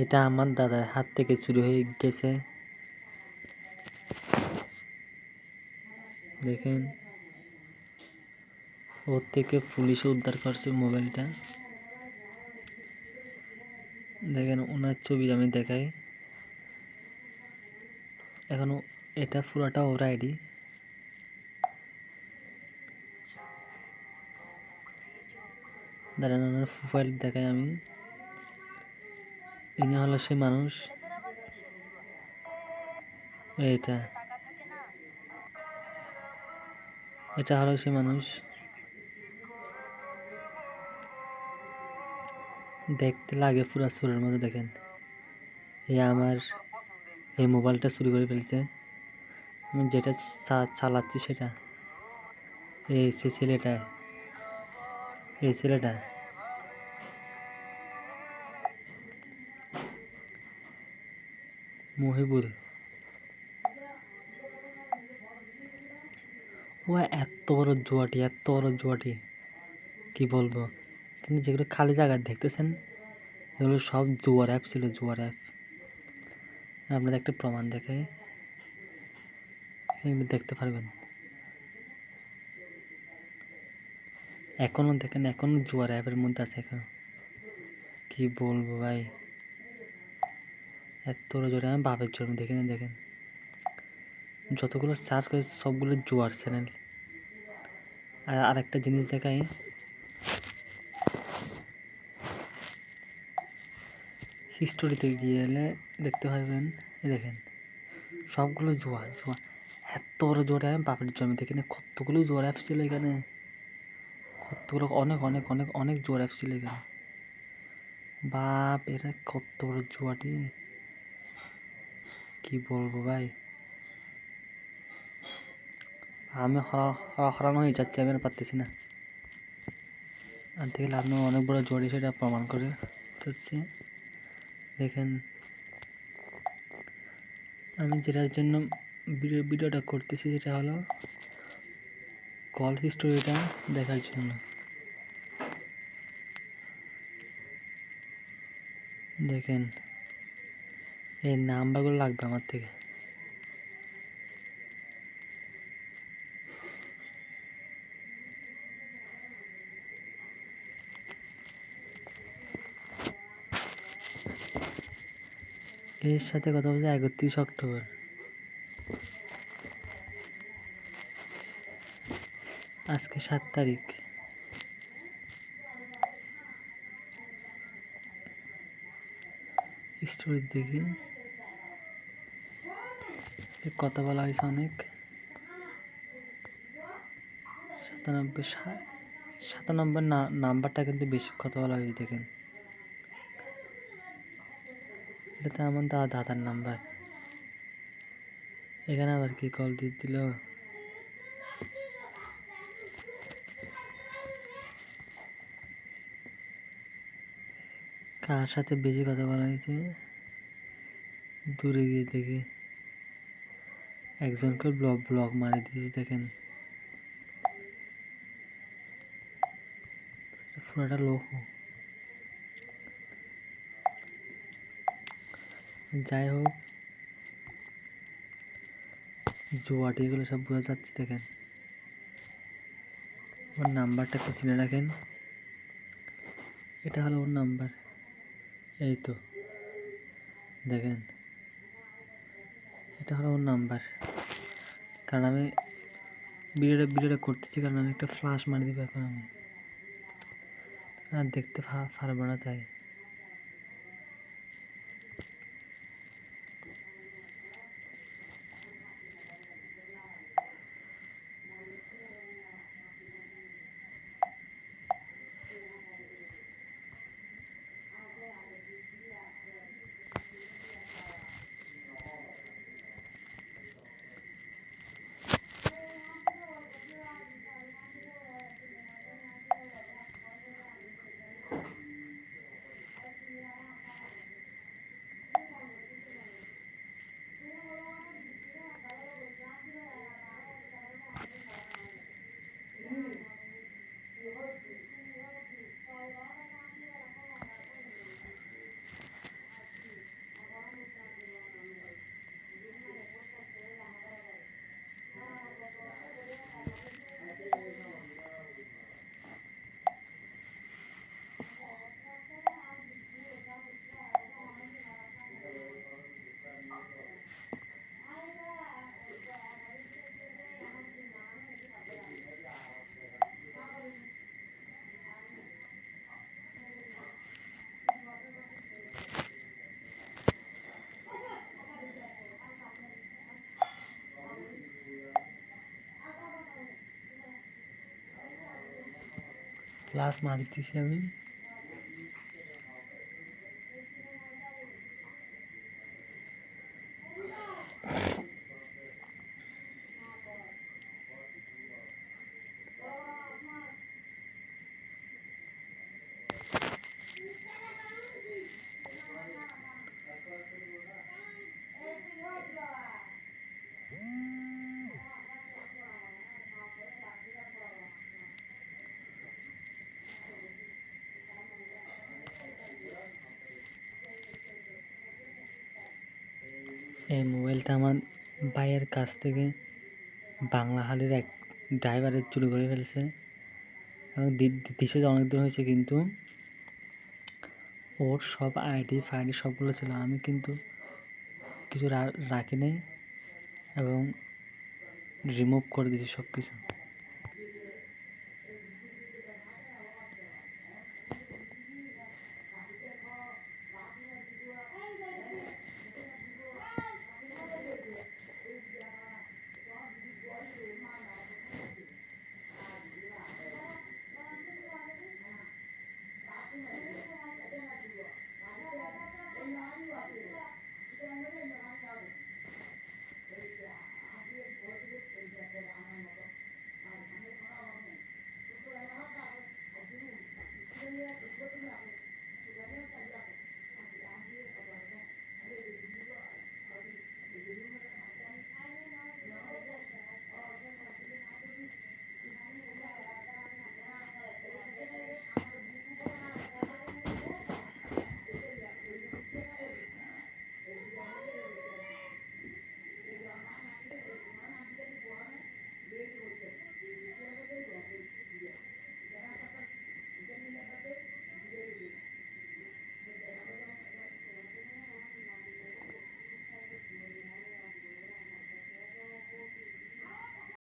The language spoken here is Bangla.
এটা আমার দাদার হাত থেকে চুরি হয়ে গেছে। দেখেন, ওর থেকে পুলিশে উদ্ধার করছে মোবাইলটা। দেখেন ওনার ছবি আমি দেখাই। এখনো এটা পুরাটা ওর আইডি। দাঁড়ান, ওনার প্রোফাইল দেখাই আমি। ইনি হলো সে মানুষ। এটা হলো সে মানুষ। দেখতে লাগে পুরা চোরের মতো। দেখেন, আমার এই মোবাইলটা চুরি করে ফেলছে। আমি যেটা চালাচ্ছি সেটা এই ছেলেটা মহিবুল। ও এত বড় জুয়াটি কি বলবো। কিন্তু যেগুলো খালি জায়গায় দেখতেছেন এগুলো সব জুয়ার অ্যাপ ছিল, জুয়ার অ্যাপ। আপনাদের একটা প্রমাণ দেখাই, দেখতে পারবেন। এখনো দেখেন, এখনো জুয়ার অ্যাপের মধ্যে আছে। এখন কি বলবো ভাই, এত জোরে আমি বাপের জন্য দেখেন যতগুলো সার্চ করে সবগুলো জুয়ার চ্যানেল। আর আরেকটা জিনিস দেখাই, হিস্টোরিতে গিয়ে এলে দেখতে পারবেন। দেখেন সবগুলো জুয়া। এত বড় জোয়ার অ্যাপ বাপের জন্য দেখেন। কতগুলো জোয়ার অ্যাপ ছিল এখানে, কতগুলো অনেক জোয়ার অ্যাপ ছিল এখানে। বাপ, এরা কত বড় জুয়াটি কি বলবো ভাই। আমি হরানো হয়ে যাচ্ছি, আমি আর পারতেছি না। আর দেখলে আপনি অনেক বড় জুয়ারি সেটা প্রমাণ করে হচ্ছে। দেখেন আমি যেটার জন্য ভিডিওটা করতেছি সেটা হলো কল হিস্টোরিটা দেখার জন্য। দেখেন এই নাম্বারগুলো লাগবে আমার থেকে। এর সাথে কথা বলছে 31 অক্টোবর। আজকে 7 তারিখ। স্টোরি দেখি, কথা বলা হয়েছে অনেক। 97 নাম্বারটা কিন্তু বেশি কথা বলা হয়েছে। দেখেন এটা আমার দাদার নাম্বার। এখানে আবার কি কল দিয়ে দিল। কার সাথে বেশি কথা বলা হয়েছে দূরে গিয়ে দেখি। একজনকে ব্লক মারি দিয়েছি। দেখেন পুরাটা লোক। যাই হোক, জুয়াটি এগুলো সব বোঝা যাচ্ছে। দেখেন ওর নাম্বারটা একটু চিনে রাখেন। এটা হলো ওর নাম্বার। এই তো দেখেন, এটা হলো ওর নাম্বার। কারণ আমি ভিডিওটা করতেছি, কারণ আমি একটা ফ্লাশ মারি দিব এখন। আমি আর দেখতে পারবো না তাই। ফ্লাশ মারিতেছি আমি। এই মোবাইলটা আমার ভাইয়ের কাছ থেকে বাংলাহালির এক ড্রাইভারের চুরি করে ফেলেছে এবং দিছে যে অনেক দূর হয়েছে, কিন্তু ওর সব আইডি ফাইডি সবগুলো ছিল। আমি কিন্তু কিছু রাখি নাই এবং রিমুভ করে দিয়েছি সব কিছু।